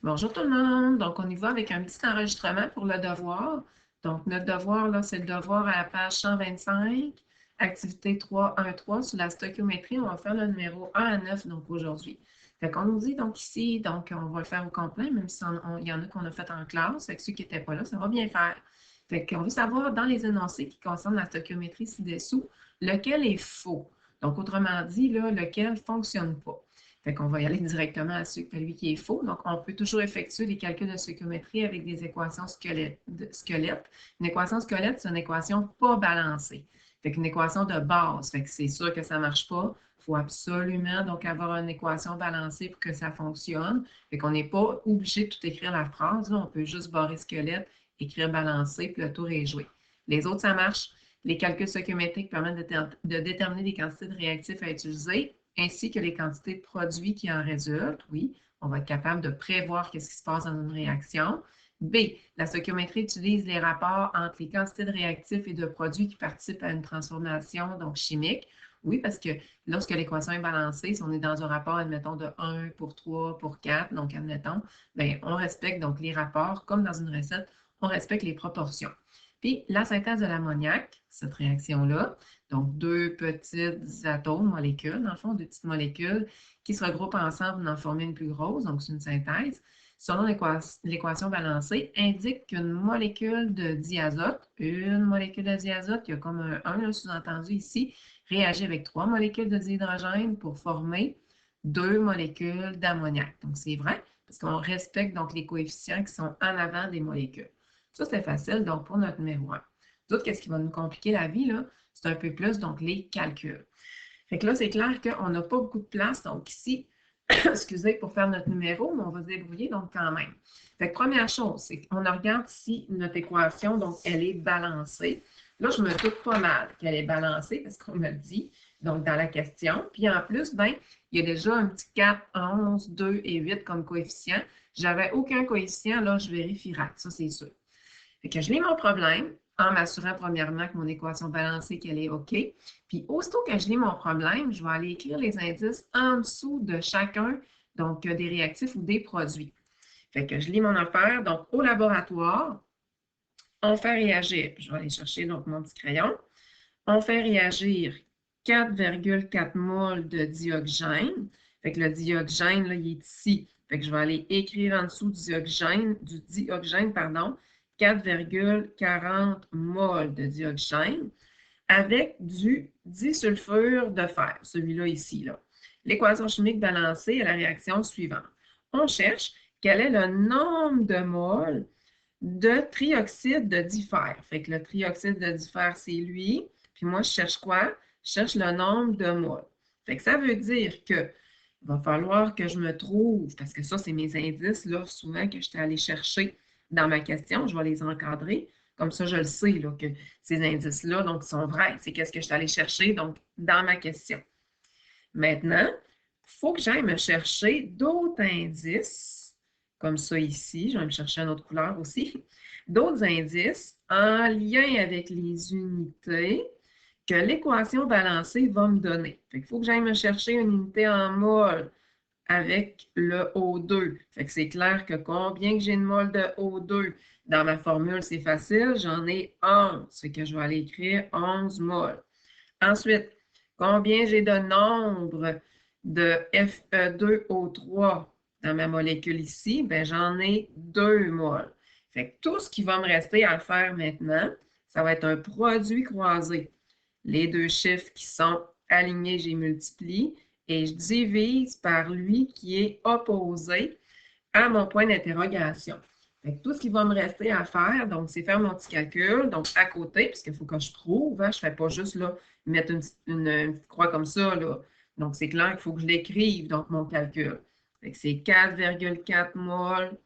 Bonjour tout le monde. Donc, on y va avec un petit enregistrement pour le devoir. Donc, notre devoir, là, c'est le devoir à la page 125, activité 3.1.3 sur la stoichiométrie. On va faire le numéro 1 à 9, donc aujourd'hui. Fait qu'on nous dit donc ici, donc on va le faire au complet, même si il y en a qu'on a fait en classe. Fait que ceux qui n'étaient pas là, ça va bien faire. Fait qu'on veut savoir dans les énoncés qui concernent la stoichiométrie ci-dessous, lequel est faux. Donc, autrement dit, là, lequel ne fonctionne pas. Fait qu'on va y aller directement à celui qui est faux. Donc, on peut toujours effectuer des calculs de stoichiométrie avec des équations squelettes. Une équation squelette, c'est une équation pas balancée. Fait qu'une équation de base. Fait que c'est sûr que ça ne marche pas. Il faut absolument donc avoir une équation balancée pour que ça fonctionne. Fait qu'on n'est pas obligé de tout écrire la phrase. Là. On peut juste barrer squelette, écrire balancé, puis le tour est joué. Les autres, ça marche. Les calculs stoichiométriques permettent de déterminer les quantités de réactifs à utiliser ainsi que les quantités de produits qui en résultent. Oui, on va être capable de prévoir ce qui se passe dans une réaction. B, la stoichiométrie utilise les rapports entre les quantités de réactifs et de produits qui participent à une transformation donc chimique. Oui, parce que lorsque l'équation est balancée, si on est dans un rapport, admettons, de 1 pour 3 pour 4, donc admettons, bien, on respecte donc les rapports, comme dans une recette, on respecte les proportions. Puis la synthèse de l'ammoniac, cette réaction-là, donc deux petits atomes, molécules, dans le fond, deux petites molécules qui se regroupent ensemble pour en former une plus grosse, donc c'est une synthèse, selon l'équation balancée, indique qu'une molécule de diazote, une molécule de diazote, il y a comme un sous-entendu ici, réagit avec trois molécules de dihydrogène pour former deux molécules d'ammoniac. Donc c'est vrai, parce qu'on respecte donc les coefficients qui sont en avant des molécules. Ça, c'est facile, donc pour notre numéro 1. D'autres, qu'est-ce qui va nous compliquer la vie, là? C'est un peu plus, donc les calculs. Fait que là, c'est clair qu'on n'a pas beaucoup de place, donc ici, excusez, pour faire notre numéro, mais on va se débrouiller donc quand même. Fait que première chose, c'est qu'on regarde si notre équation, donc, elle est balancée. Là, je me doute pas mal qu'elle est balancée parce qu'on me le dit, donc dans la question. Puis en plus, ben, il y a déjà un petit 4, 11, 2 et 8 comme coefficient. J'avais aucun coefficient, là, je vérifierai, ça c'est sûr. Fait que je lis mon problème en m'assurant premièrement que mon équation balancée, qu'elle est OK. Puis aussitôt que je lis mon problème, je vais aller écrire les indices en dessous de chacun, donc des réactifs ou des produits. Fait que je lis mon affaire. Donc, au laboratoire, on fait réagir, je vais aller chercher donc mon petit crayon, on fait réagir 4,4 mol de dioxygène. Fait que le dioxygène, là, il est ici. Fait que je vais aller écrire en dessous du dioxygène, pardon, 4,40 mol de dioxygène avec du disulfure de fer, celui-là ici. Là. L'équation chimique balancée est la réaction suivante. On cherche quel est le nombre de moles de trioxyde de difer. Fait que le trioxyde de difer, c'est lui. Puis moi, je cherche quoi? Je cherche le nombre de moles. Fait que ça veut dire que il va falloir que je me trouve, parce que ça, c'est mes indices, là, souvent que je t'ai allé chercher dans ma question, je vais les encadrer. Comme ça, je le sais, là, que ces indices-là, donc, sont vrais. C'est qu'est-ce que je suis allé chercher, donc, dans ma question. Maintenant, il faut que j'aille me chercher d'autres indices, comme ça ici, je vais me chercher une autre couleur aussi, d'autres indices en lien avec les unités que l'équation balancée va me donner. Il faut que j'aille me chercher une unité en mol avec le O2. Fait que c'est clair que combien que j'ai de mol de O2 dans ma formule, c'est facile, j'en ai 11. Fait que je vais aller écrire 11 mol. Ensuite, combien j'ai de nombre de Fe2O3 dans ma molécule ici? Bien, j'en ai 2 moles. Fait que tout ce qui va me rester à faire maintenant, ça va être un produit croisé. Les deux chiffres qui sont alignés, j'ai multiplié et je divise par lui qui est opposé à mon point d'interrogation. Tout ce qui va me rester à faire, donc, c'est faire mon petit calcul, donc à côté, puisqu'il faut que je trouve, hein, je ne fais pas juste là, mettre une petite croix comme ça. Là. Donc, c'est clair qu'il faut que je l'écrive, donc mon calcul. C'est 4,4 mol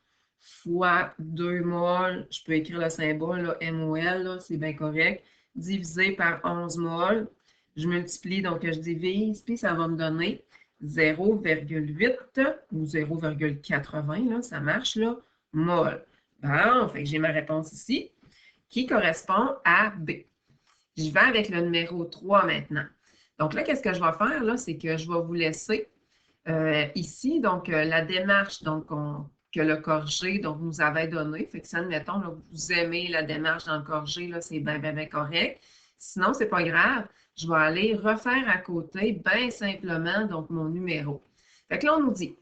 fois 2 mol. Je peux écrire le symbole là, MOL, c'est bien correct. Divisé par 11 mol. Je multiplie, donc je divise, puis ça va me donner 0,8 ou 0,80, ça marche, là, mol. Bon, fait que j'ai ma réponse ici qui correspond à B. Je vais avec le numéro 3 maintenant. Donc là, qu'est-ce que je vais faire, là, c'est que je vais vous laisser ici, donc la démarche donc, que le corrigé donc, nous avait donné. Fait que si, admettons, là, vous aimez la démarche dans le corrigé, c'est bien, bien, bien correct. Sinon, c'est pas grave. Je vais aller refaire à côté, bien simplement, donc mon numéro. Fait que là, on nous dit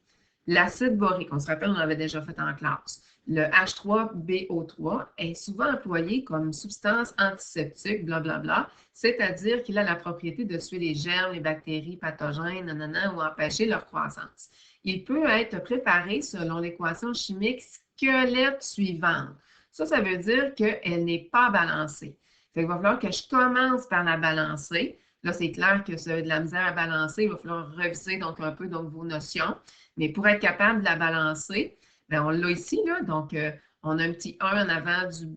l'acide borique. On se rappelle, on l'avait déjà fait en classe. Le H3BO3 est souvent employé comme substance antiseptique, blablabla, c'est-à-dire qu'il a la propriété de tuer les germes, les bactéries pathogènes, nanana, ou empêcher leur croissance. Il peut être préparé selon l'équation chimique squelette suivante. Ça veut dire qu'elle n'est pas balancée. Fait qu'il va falloir que je commence par la balancer. Là, c'est clair que ça a de la misère à balancer. Il va falloir reviser donc un peu donc, vos notions. Mais pour être capable de la balancer, bien, on l'a ici, là. Donc, on a un petit 1 en avant du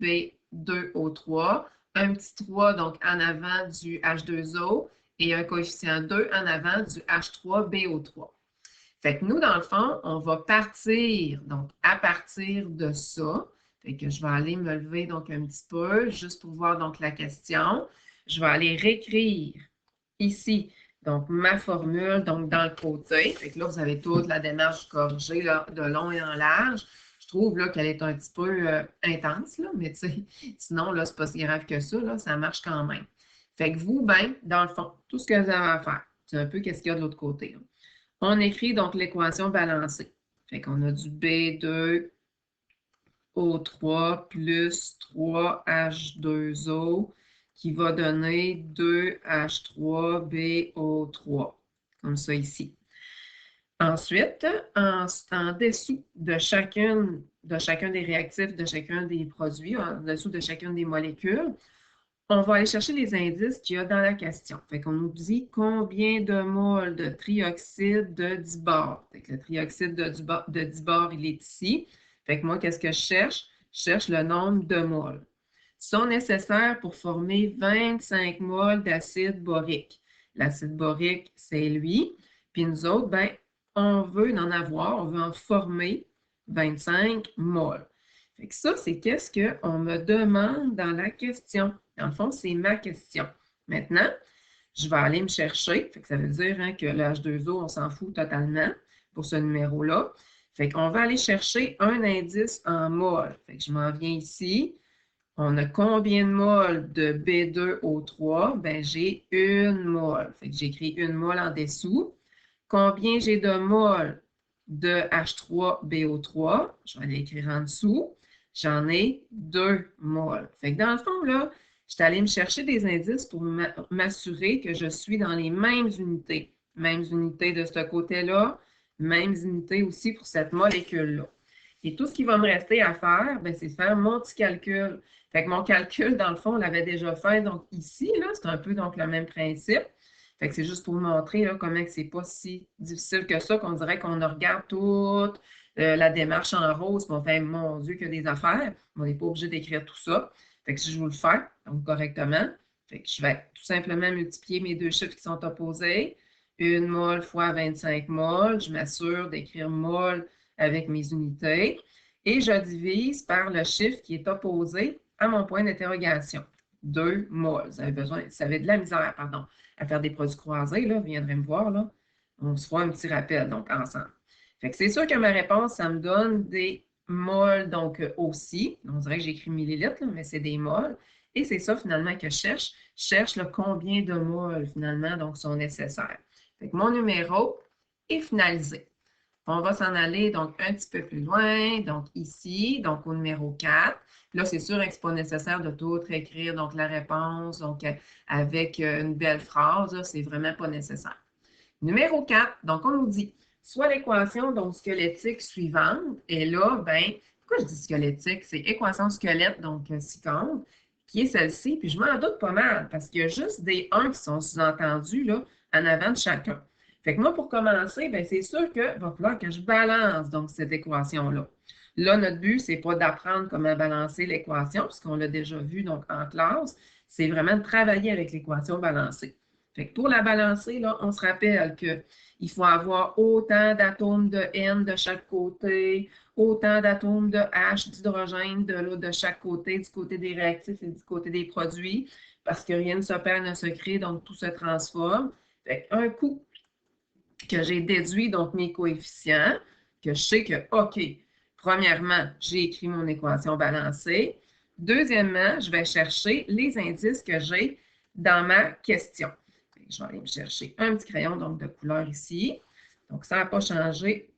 B2O3, un petit 3 donc en avant du H2O et un coefficient 2 en avant du H3BO3. Fait que nous, dans le fond, on va partir, donc à partir de ça. Fait que je vais aller me lever donc un petit peu, juste pour voir donc la question. Je vais aller réécrire ici, donc ma formule, donc dans le côté. Fait que là, vous avez toute la démarche corrigée là, de long et en large. Je trouve là qu'elle est un petit peu intense, là, mais tu sais, sinon, là, c'est pas si grave que ça, là, ça marche quand même. Fait que vous, ben, dans le fond, tout ce que vous avez à faire, c'est un peu qu'est-ce qu'il y a de l'autre côté, là. On écrit donc l'équation balancée. Fait qu'on a du B2O3 plus 3H2O qui va donner 2H3BO3, comme ça ici. Ensuite, en dessous de chacun des réactifs, de chacun des produits, en dessous de chacune des molécules, on va aller chercher les indices qu'il y a dans la question. Fait qu'on nous dit combien de moles de trioxyde de dibore. Fait que le trioxyde de dibore, il est ici. Fait que moi, qu'est-ce que je cherche? Je cherche le nombre de moles. Ils sont nécessaires pour former 25 moles d'acide borique. L'acide borique, c'est lui. Puis nous autres, ben, on veut en avoir, on veut en former 25 moles. Fait que ça, c'est qu'est-ce qu'on me demande dans la question. Dans le fond, c'est ma question. Maintenant, je vais aller me chercher. Fait que ça veut dire hein, que le H2O, on s'en fout totalement pour ce numéro-là. Fait qu'on va aller chercher un indice en mol. Fait que je m'en viens ici. On a combien de moles de B2O3? Ben, j'ai une mole. Fait que j'écris une mole en dessous. Combien j'ai de moles de H3BO3? Je vais l'écrire en dessous. J'en ai 2 moles. Fait que dans le fond, là, je suis allée me chercher des indices pour m'assurer que je suis dans les mêmes unités. Mêmes unités de ce côté-là, mêmes unités aussi pour cette molécule-là. Et tout ce qui va me rester à faire, c'est faire mon petit calcul. Fait que mon calcul, dans le fond, on l'avait déjà fait. Donc ici, là, c'est un peu donc, le même principe. Fait que c'est juste pour vous montrer là, comment c'est pas si difficile que ça, qu'on dirait qu'on regarde toute la démarche en rose, puis on fait, mon Dieu, qu'il y a des affaires. On n'est pas obligé d'écrire tout ça. Fait que si je veux le faire, donc correctement, fait que je vais tout simplement multiplier mes deux chiffres qui sont opposés. 1 mol fois 25 moles. Je m'assure d'écrire mol avec mes unités. Et je divise par le chiffre qui est opposé à mon point d'interrogation. 2 moles. Vous avez de la misère, pardon, à faire des produits croisés, là, vous viendrez me voir, là. On se fera un petit rappel, donc, ensemble. Fait que c'est sûr que ma réponse, ça me donne des moles, donc, aussi. On dirait que j'écris millilitres, là, mais c'est des moles. Et c'est ça, finalement, que je cherche. Je cherche le combien de moles, finalement, donc, sont nécessaires. Fait que mon numéro est finalisé. On va s'en aller, donc, un petit peu plus loin, donc, ici, donc, au numéro 4. Là, c'est sûr que ce n'est pas nécessaire de tout réécrire, donc la réponse, donc avec une belle phrase, c'est vraiment pas nécessaire. Numéro 4, donc on nous dit, soit l'équation donc squelettique suivante, et là, ben, pourquoi je dis squelettique? C'est équation squelette, donc 6 comptes, qui est celle-ci, puis je m'en doute pas mal, parce qu'il y a juste des 1 qui sont sous-entendus, là, en avant de chacun. Fait que moi, pour commencer, ben, c'est sûr qu'il va falloir que je balance, donc, cette équation-là. Là, notre but, ce n'est pas d'apprendre comment balancer l'équation, puisqu'on l'a déjà vu donc, en classe, c'est vraiment de travailler avec l'équation balancée. Fait que pour la balancer, là, on se rappelle qu'il faut avoir autant d'atomes de N de chaque côté, autant d'atomes de H d'hydrogène de chaque côté, du côté des réactifs et du côté des produits, parce que rien ne se perd, ne se crée, donc tout se transforme. Fait un coup que j'ai déduit donc mes coefficients, que je sais que, OK, Premièrement, j'ai écrit mon équation balancée. Deuxièmement, je vais chercher les indices que j'ai dans ma question. Je vais aller me chercher un petit crayon donc, de couleur ici. Donc, ça n'a pas changé.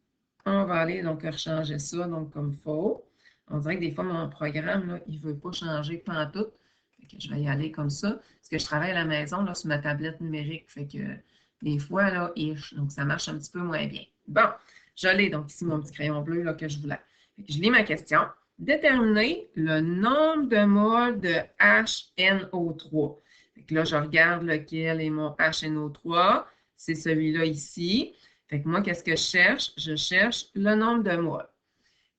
On va aller donc rechanger ça donc, comme il faut. On dirait que des fois, mon programme, là, il ne veut pas changer pantoute. Fait que je vais y aller comme ça. Parce que je travaille à la maison là, sur ma tablette numérique. Fait que des fois, là, donc ça marche un petit peu moins bien. Bon, je l'ai donc ici mon petit crayon bleu là, que je voulais. Fait que je lis ma question. Déterminer le nombre de moles de HNO3. Fait que là, je regarde lequel est mon HNO3. C'est celui-là ici. Fait que moi, qu'est-ce que je cherche? Je cherche le nombre de moles.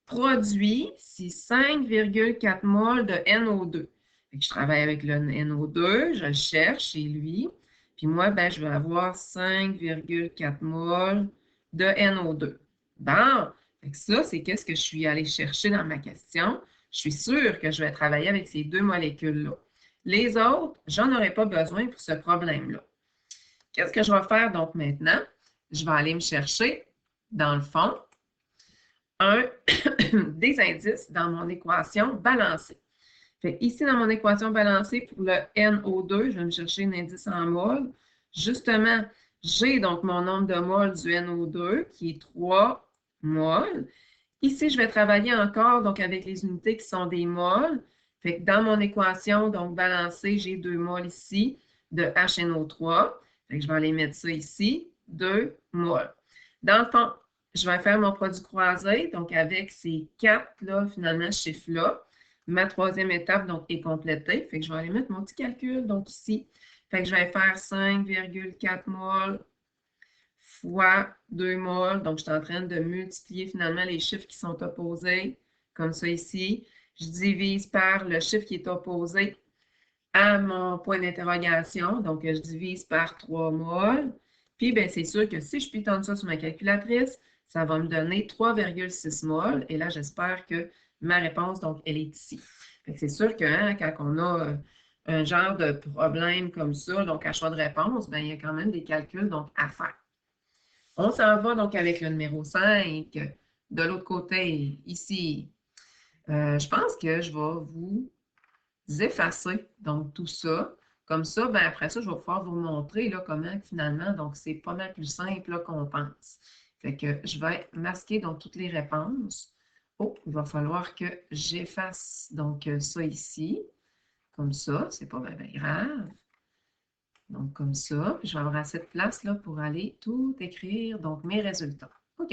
Produit, c'est 5,4 moles de NO2. Fait que je travaille avec le NO2, je le cherche chez lui. Puis moi, ben, je vais avoir 5,4 moles de NO2. Bon, fait que ça, c'est qu'est-ce que je suis allée chercher dans ma question. Je suis sûre que je vais travailler avec ces deux molécules-là. Les autres, j'en aurai pas besoin pour ce problème-là. Qu'est-ce que je vais faire donc maintenant? Je vais aller me chercher, dans le fond, des indices dans mon équation balancée. Fait ici, dans mon équation balancée, pour le NO2, je vais me chercher un indice en moles. Justement, j'ai donc mon nombre de moles du NO2 qui est 3 moles. Ici, je vais travailler encore donc, avec les unités qui sont des moles. Fait que dans mon équation donc balancée, j'ai 2 moles ici de HNO3. Fait que je vais aller mettre ça ici, 2 moles. Dans le fond, je vais faire mon produit croisé, donc avec ces 4 là, finalement, chiffres-là. Ma troisième étape donc, est complétée. Fait que je vais aller mettre mon petit calcul donc ici. Fait que je vais faire 5,4 moles fois 2 moles. Donc, je suis en train de multiplier finalement les chiffres qui sont opposés, comme ça ici. Je divise par le chiffre qui est opposé à mon point d'interrogation. Donc, je divise par 3 moles. Puis, bien, c'est sûr que si je pitonne ça sur ma calculatrice, ça va me donner 3,6 moles. Et là, j'espère que ma réponse, donc, elle est ici. C'est sûr que hein, quand on a un genre de problème comme ça, donc à choix de réponse, bien, il y a quand même des calculs donc, à faire. On s'en va donc avec le numéro 5. De l'autre côté, ici, je pense que je vais vous effacer donc tout ça. Comme ça, ben après ça, je vais pouvoir vous montrer là, comment finalement, donc c'est pas mal plus simple qu'on pense. Fait que je vais masquer donc toutes les réponses. Oh, il va falloir que j'efface donc ça ici. Comme ça, c'est pas bien grave. Donc, comme ça, puis je vais avoir assez de place là, pour aller tout écrire, donc mes résultats. OK.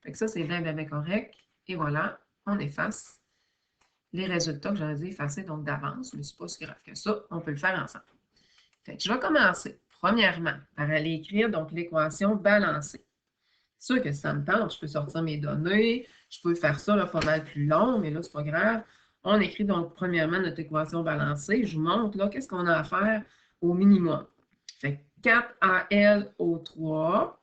Fait que ça, c'est bien correct. Et voilà, on efface les résultats que j'avais effacés donc d'avance. Mais c'est pas si grave que ça. On peut le faire ensemble. Fait que je vais commencer, premièrement, par aller écrire donc l'équation balancée. C'est sûr que si ça me tente, je peux sortir mes données, je peux faire ça là, pas mal plus long, mais là, c'est pas grave. On écrit donc premièrement notre équation balancée. Je vous montre là, qu'est-ce qu'on a à faire au minimum. Fait 4AlO3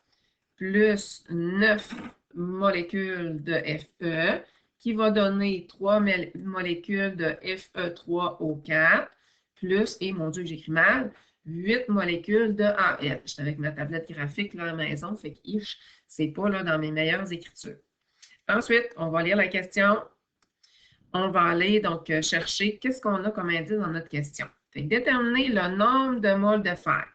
plus 9 molécules de Fe qui va donner 3 molécules de Fe3O4 plus, et mon Dieu, j'écris mal, 8 molécules de Al. Je suis avec ma tablette graphique là à la maison, fait que c'est pas là dans mes meilleures écritures. Ensuite, on va lire la question. On va aller donc chercher qu'est-ce qu'on a comme indice dans notre question. Fait que déterminer le nombre de moles de fer.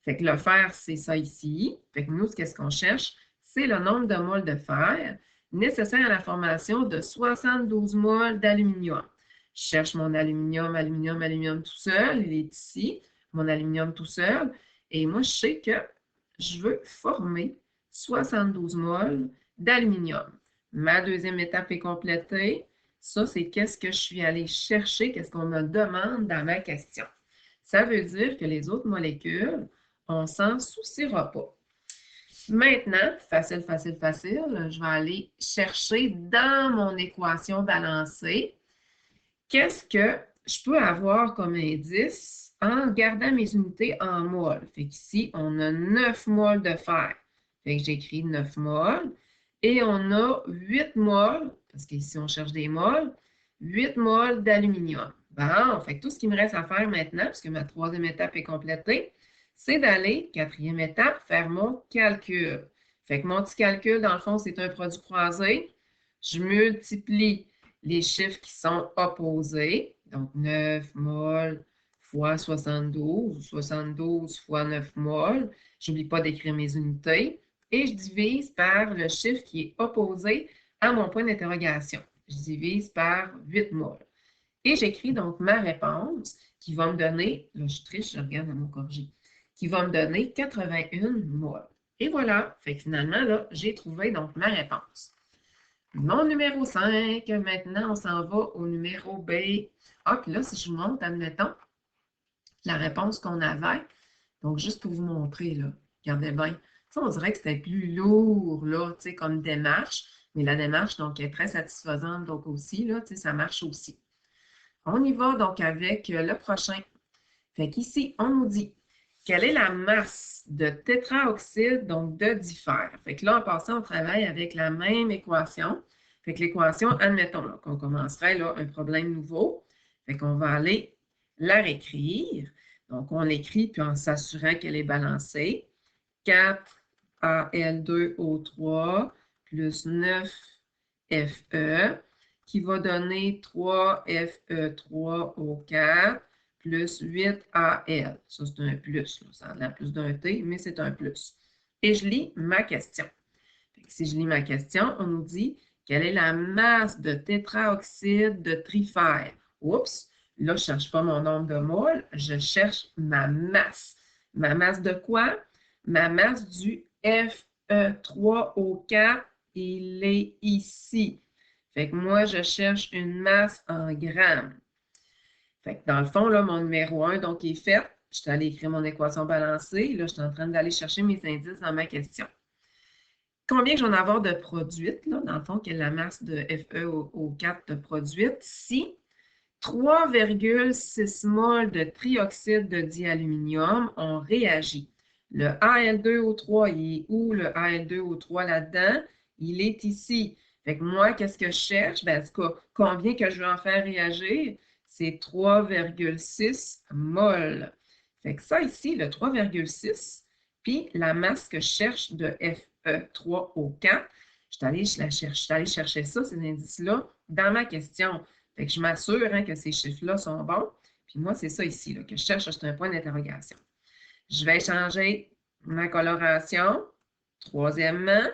Fait que le fer, c'est ça ici. Fait que nous, qu'est-ce qu'on cherche? C'est le nombre de moles de fer nécessaire à la formation de 72 moles d'aluminium. Je cherche mon aluminium, aluminium, aluminium tout seul. Il est ici, mon aluminium tout seul. Et moi, je sais que je veux former 72 moles d'aluminium. Ma deuxième étape est complétée. Ça, c'est qu'est-ce que je suis allée chercher, qu'est-ce qu'on me demande dans ma question. Ça veut dire que les autres molécules, on s'en souciera pas. Maintenant, facile, facile, facile, je vais aller chercher dans mon équation balancée qu'est-ce que je peux avoir comme indice en gardant mes unités en moles. Fait qu'ici, on a 9 moles de fer. Fait que j'écris 9 moles. Et on a 8 moles, parce qu'ici, on cherche des moles, 8 moles d'aluminium. Bon, fait que tout ce qui me reste à faire maintenant, puisque ma troisième étape est complétée, c'est d'aller, quatrième étape, faire mon calcul. Fait que mon petit calcul, dans le fond, c'est un produit croisé. Je multiplie les chiffres qui sont opposés. Donc, 9 mol fois 72, ou 72 fois 9 mol. Je n'oublie pas d'écrire mes unités. Et je divise par le chiffre qui est opposé à mon point d'interrogation. Je divise par 8 mol. Et j'écris donc ma réponse qui va me donner, là je triche, je regarde à mon corrigé, qui va me donner 81 mol. Et voilà, fait que finalement, là, j'ai trouvé donc ma réponse. Mon numéro 5, maintenant, on s'en va au numéro B. Ah, puis là, si je vous montre, admettons, la réponse qu'on avait, donc juste pour vous montrer, là, regardez bien, ça, on dirait que c'était plus lourd, là, tu sais, comme démarche, mais la démarche, donc, est très satisfaisante, donc aussi, là, tu sais, ça marche aussi. On y va donc avec le prochain. Fait qu'ici, on nous dit quelle est la masse de tétraoxyde, donc de difer. Fait que là, en passant, on travaille avec la même équation. Fait que l'équation, admettons qu'on commencerait là, un problème nouveau. Fait qu'on va aller la réécrire. Donc, on l'écrit puis en s'assurant qu'elle est balancée. 4Al2O3 plus 9Fe qui va donner 3Fe3O4 plus 8AL. Ça, c'est un plus. Là. Ça a l'air plus d'un T, mais c'est un plus. Et je lis ma question. Si je lis ma question, on nous dit quelle est la masse de tétraoxyde de trifère. Oups, là, je ne cherche pas mon nombre de moles, je cherche ma masse. Ma masse de quoi? Ma masse du Fe3O4, il est ici. Fait que moi, je cherche une masse en grammes. Fait que dans le fond, là, mon numéro 1 donc, est fait. Je suis allée écrire mon équation balancée. Là, je suis en train d'aller chercher mes indices dans ma question. Combien je vais en avoir de produite, là, dans le fond, quelle est la masse de FeO4 de produite? Si 3,6 mol de trioxyde de dialuminium ont réagi. Le Al2O3, il est où le Al2O3 là-dedans? Il est ici. Fait que moi, qu'est-ce que je cherche? Ben, en tout cas, combien que je veux en faire réagir? C'est 3,6 mol. Fait que ça ici, le 3,6, puis la masse que je cherche de Fe3O4, je suis allée chercher ça, ces indices-là, dans ma question. Fait que je m'assure que ces chiffres-là sont bons. Puis moi, c'est ça ici là, que je cherche, c'est un point d'interrogation. Je vais changer ma coloration. Troisièmement,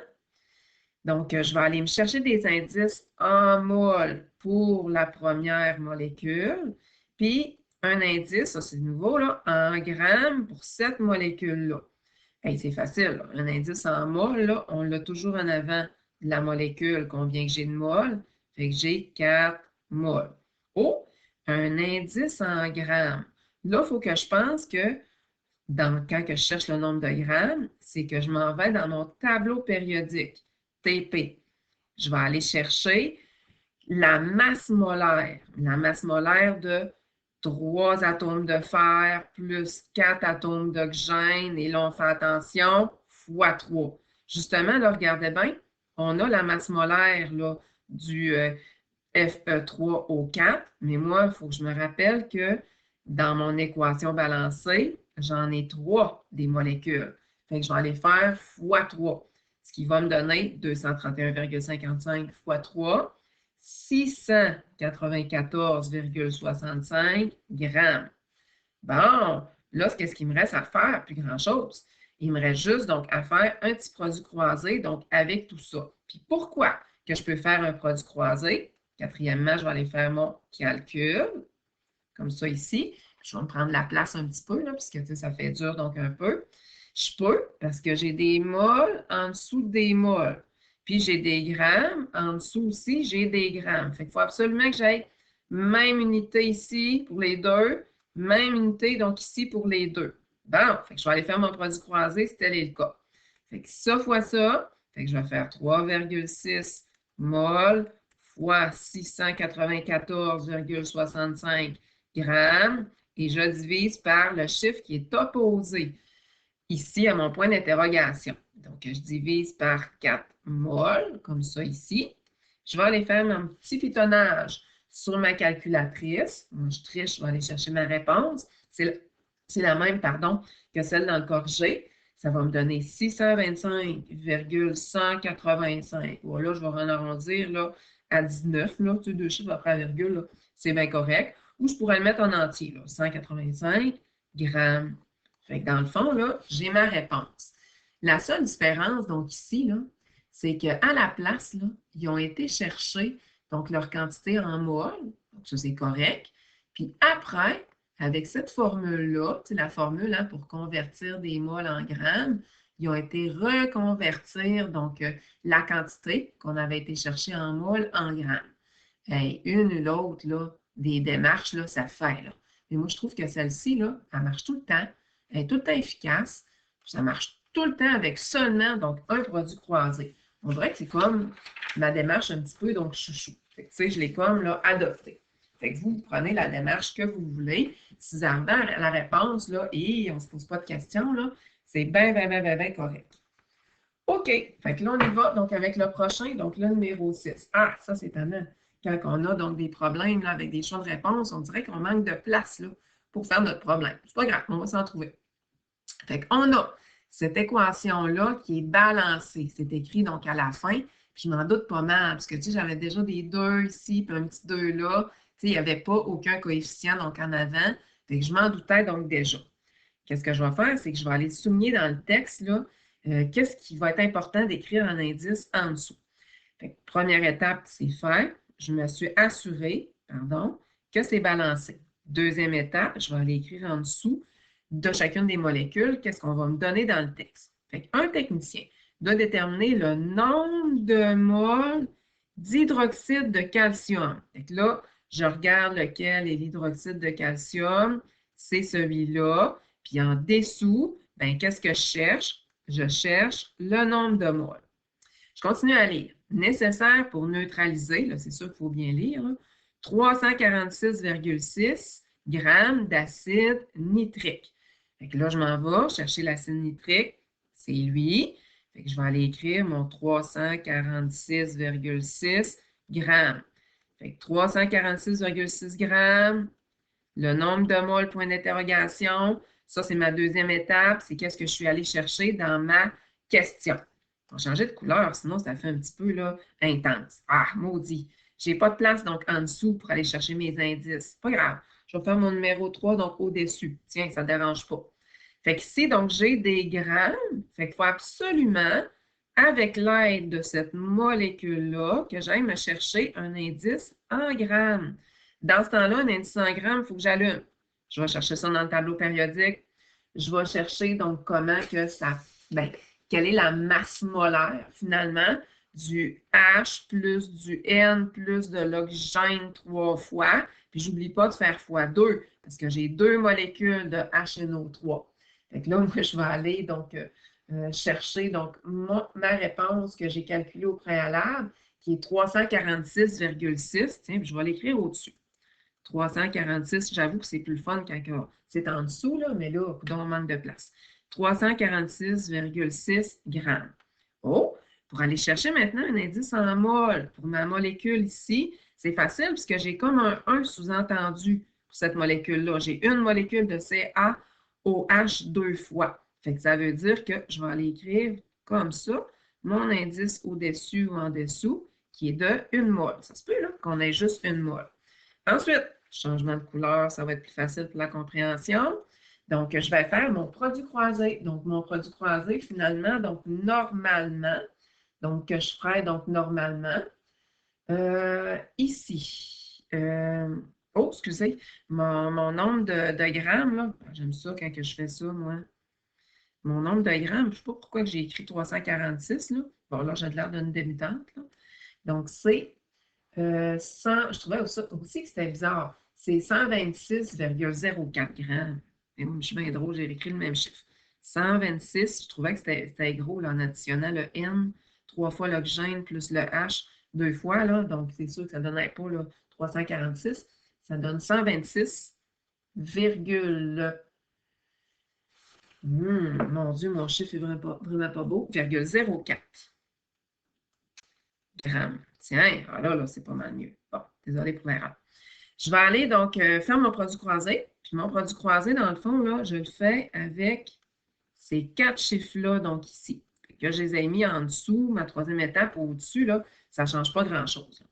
donc je vais aller me chercher des indices en mol pour la première molécule. Puis un indice, ça c'est nouveau, là, en grammes pour cette molécule-là. Hey, c'est facile, là. Un indice en mol, là, on l'a toujours en avant de la molécule, combien que j'ai de mol. Fait que j'ai 4 mol. Oh, un indice en grammes. Là, il faut que je pense que quand je cherche le nombre de grammes, c'est que je m'en vais dans mon tableau périodique, TP. Je vais aller chercher la masse molaire de 3 atomes de fer plus 4 atomes d'oxygène, et là, on fait attention, fois 3. Justement, là, regardez bien, on a la masse molaire là, du Fe3O4, mais moi, il faut que je me rappelle que dans mon équation balancée, j'en ai 3 des molécules. Fait que je vais aller faire fois 3, ce qui va me donner 231,55 fois 3, 694,65 grammes. Bon, là, qu'est-ce qu'il me reste à faire? Plus grand-chose. Il me reste juste donc à faire un petit produit croisé, donc avec tout ça. Puis pourquoi que je peux faire un produit croisé? Quatrièmement, je vais aller faire mon calcul, comme ça ici. Je vais me prendre la place un petit peu, là, puisque ça fait dur donc un peu. Je peux, parce que j'ai des moles en dessous des moles. Puis j'ai des grammes, en dessous aussi, j'ai des grammes. Fait qu'il faut absolument que j'aille même unité ici pour les deux, même unité donc ici pour les deux. Bon, fait que je vais aller faire mon produit croisé si tel est le cas. Fait que ça fois ça, fait que je vais faire 3,6 mol fois 694,65 grammes et je divise par le chiffre qui est opposé ici à mon point d'interrogation. Donc, je divise par 4 mol, comme ça ici. Je vais aller faire mon petit pitonnage sur ma calculatrice. Moi, je triche, je vais aller chercher ma réponse. C'est la même, pardon, que celle dans le corrigé. ça va me donner 625,185. Voilà, je vais en arrondir là, à 19, là, tu sais, deux chiffres après la virgule, c'est bien correct. Ou je pourrais le mettre en entier, là, 185 grammes. Fait que dans le fond, là, j'ai ma réponse. La seule différence, donc ici, là, c'est qu'à la place, là, ils ont été chercher donc leur quantité en mol, donc ça c'est correct. Puis après, avec cette formule-là, la formule hein, pour convertir des moles en grammes, ils ont été reconvertir donc la quantité qu'on avait été chercher en moles en grammes. Et une ou l'autre des démarches, là, ça fait. Là. Mais moi, je trouve que celle-ci, là, elle marche tout le temps. Elle est tout le temps efficace. Ça marche tout le temps avec seulement donc, un produit croisé. On dirait que c'est comme ma démarche un petit peu donc chouchou. Fait que, je l'ai comme là, adoptée. Fait que vous prenez la démarche que vous voulez. Si vous arrivez à la réponse, là, et on ne se pose pas de questions, là, c'est bien, bien, bien, bien, bien correct. OK. Fait que là, on y va donc avec le prochain, donc le numéro 6. Ah, ça, c'est étonnant. Quand on a donc des problèmes là, avec des choix de réponse, on dirait qu'on manque de place là, pour faire notre problème. C'est pas grave, on va s'en trouver. Fait qu'on a cette équation-là qui est balancée. C'est écrit donc à la fin. Puis je m'en doute pas mal, parce que tu sais, j'avais déjà des 2 ici, puis un petit 2 là. Tu sais, il n'y avait pas aucun coefficient donc en avant. Fait que je m'en doutais donc déjà. Qu'est-ce que je vais faire? C'est que je vais aller souligner dans le texte là, qu'est-ce qui va être important d'écrire en indice en dessous. Fait que, première étape, c'est faire. Je me suis assuré, que c'est balancé. Deuxième étape, je vais aller écrire en dessous de chacune des molécules, qu'est-ce qu'on va me donner dans le texte. Fait un technicien doit déterminer le nombre de moles d'hydroxyde de calcium. Fait que là, je regarde lequel est l'hydroxyde de calcium. C'est celui-là. Puis en dessous, ben, qu'est-ce que je cherche? Je cherche le nombre de moles. Je continue à lire. Nécessaire pour neutraliser, là, c'est sûr qu'il faut bien lire, 346,6 grammes d'acide nitrique. Fait que là, je m'en vais chercher l'acide nitrique, c'est lui. Fait que je vais aller écrire mon 346,6 grammes. Fait que 346,6 grammes, le nombre de moles, point d'interrogation. Ça, c'est ma deuxième étape. C'est qu'est-ce que je suis allée chercher dans ma question. On va changer de couleur, sinon ça fait un petit peu là, intense. Ah, maudit. Je n'ai pas de place donc en dessous pour aller chercher mes indices. Pas grave. Je vais faire mon numéro 3 donc au-dessus. Tiens, ça ne dérange pas. Fait qu'ici, donc, j'ai des grammes. Fait qu'il faut absolument, avec l'aide de cette molécule-là, que j'aille me chercher un indice en grammes. Dans ce temps-là, un indice en grammes, il faut que j'allume. Je vais chercher ça dans le tableau périodique. Je vais chercher donc comment que ça... Ben, quelle est la masse molaire, finalement, du H plus du N plus de l'oxygène 3 fois. Puis, j'oublie pas de faire x2 parce que j'ai 2 molécules de HNO3. Fait que là, moi, je vais aller donc chercher donc, ma réponse que j'ai calculée au préalable, qui est 346,6. Tiens, puis je vais l'écrire au-dessus. 346, j'avoue que c'est plus le fun quand c'est en dessous, là, mais là, on manque de place. 346,6 grammes. Oh, pour aller chercher maintenant un indice en mol pour ma molécule ici, c'est facile puisque j'ai comme un 1 sous-entendu pour cette molécule-là. J'ai une molécule de CaOH 2 fois. Fait que ça veut dire que je vais aller écrire comme ça, mon indice au-dessus ou en dessous, qui est de 1 mol. Ça se peut là qu'on ait juste 1 mol. Ensuite, changement de couleur, ça va être plus facile pour la compréhension. Donc, je vais faire mon produit croisé. Donc, mon produit croisé, finalement, donc normalement, donc que je ferai donc normalement, ici. Oh, excusez, mon nombre de grammes, là, j'aime ça quand je fais ça, moi. Mon nombre de grammes, je ne sais pas pourquoi j'ai écrit 346, là. Bon, là, j'ai l'air d'une débutante, là. Donc, c'est 100, je trouvais aussi que c'était bizarre. C'est 126,04 grammes. Et moi, je suis bien drôle, j'ai écrit le même chiffre. 126, je trouvais que c'était gros là, en additionnant le N, 3 fois l'oxygène plus le H, 2 fois. Là, donc, c'est sûr que ça ne donnait pas là, 346. Ça donne 126, mon Dieu, mon chiffre est vraiment pas beau, 0,04 grammes. Tiens, là, c'est pas mal mieux. Bon, désolé pour l'erreur. Je vais aller donc faire mon produit croisé. Puis mon produit croisé, dans le fond, là, je le fais avec ces 4 chiffres-là, donc ici. Fait que je les ai mis en dessous, ma troisième étape au-dessus, là, ça ne change pas grand-chose.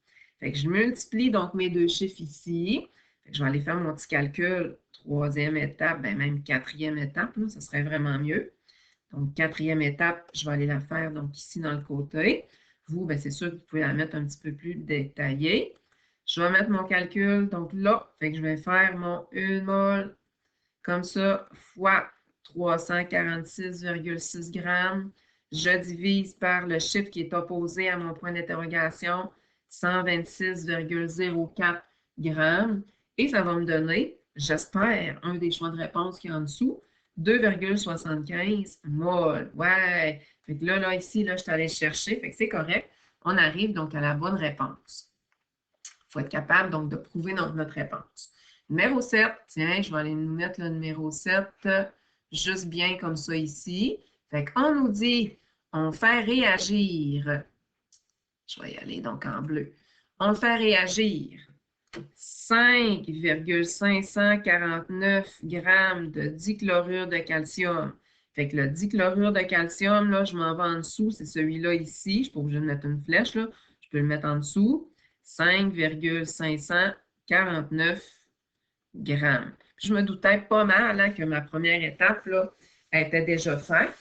Fait que je multiplie donc mes 2 chiffres ici. Fait que je vais aller faire mon petit calcul, troisième étape, ben même quatrième étape, là, ça serait vraiment mieux. Donc, quatrième étape, je vais aller la faire donc ici dans le côté. Vous, ben, c'est sûr que vous pouvez la mettre un petit peu plus détaillée. Je vais mettre mon calcul, donc là, fait que je vais faire mon 1 mol comme ça, fois 346,6 grammes. Je divise par le chiffre qui est opposé à mon point d'interrogation, 126,04 grammes. Et ça va me donner, j'espère, un des choix de réponse qui est en dessous, 2,75 mol. Ouais! Fait que là, ici, là, je suis allée chercher. Fait que c'est correct. On arrive donc à la bonne réponse. Il faut être capable donc de prouver notre réponse. Numéro 7, tiens, je vais aller nous mettre le numéro 7 juste bien comme ça ici. Fait qu'on nous dit, on fait réagir. Je vais y aller donc en bleu. On fait réagir 5,549 grammes de dichlorure de calcium. Fait que le dichlorure de calcium, là, je m'en vais en dessous, c'est celui-là ici. Je ne suis pas obligée de mettre une flèche, là. Je peux le mettre en dessous. 5,549 grammes. Puis je me doutais pas mal hein, que ma première étape là, était déjà faite,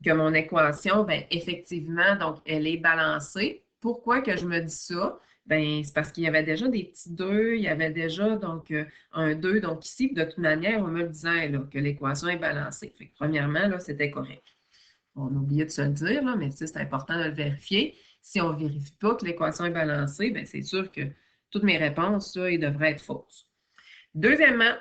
que mon équation, bien, effectivement, donc, elle est balancée. Pourquoi que je me dis ça? Bien, c'est parce qu'il y avait déjà des petits 2, il y avait déjà donc un 2. Donc ici, de toute manière, on me le disait là, que l'équation est balancée. Fait que, premièrement, là, c'était correct. On a oublié de se le dire, là, mais c'est important de le vérifier. Si on ne vérifie pas que l'équation est balancée, bien, c'est sûr que toutes mes réponses, là, ils devraient être fausses. Deuxièmement,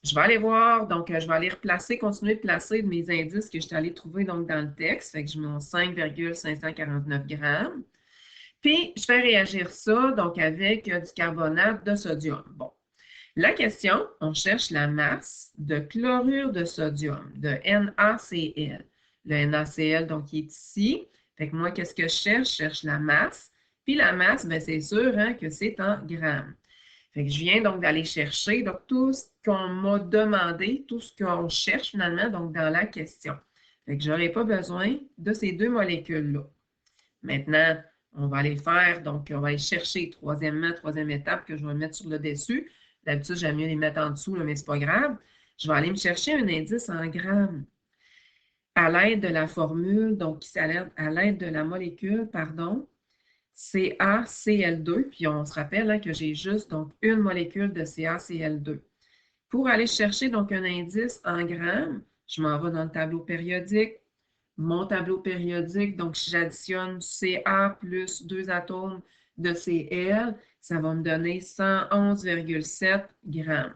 je vais aller voir, donc je vais aller replacer, continuer de placer mes indices que je suis allée trouver donc, dans le texte. Fait que je mets mon 5,549 grammes. Puis, je fais réagir ça donc avec du carbonate de sodium. Bon, la question, on cherche la masse de chlorure de sodium, de NaCl. Le NaCl, donc, il est ici. Fait que moi, qu'est-ce que je cherche? Je cherche la masse. Puis la masse, bien, c'est sûr hein, que c'est en grammes. Fait que je viens donc d'aller chercher donc, tout ce qu'on m'a demandé, tout ce qu'on cherche finalement donc, dans la question. Fait que je n'aurai pas besoin de ces 2 molécules-là. Maintenant, on va aller faire, donc on va aller chercher troisième étape que je vais mettre sur le dessus. D'habitude, j'aime mieux les mettre en dessous, là, mais ce n'est pas grave. Je vais aller me chercher un indice en grammes à l'aide de la formule, donc à l'aide de la molécule, pardon, CaCl2, puis on se rappelle hein, que j'ai juste donc une molécule de CaCl2. Pour aller chercher donc un indice en grammes, je m'en vais dans le tableau périodique. Mon tableau périodique, donc si j'additionne Ca plus 2 atomes de Cl, ça va me donner 111,7 grammes.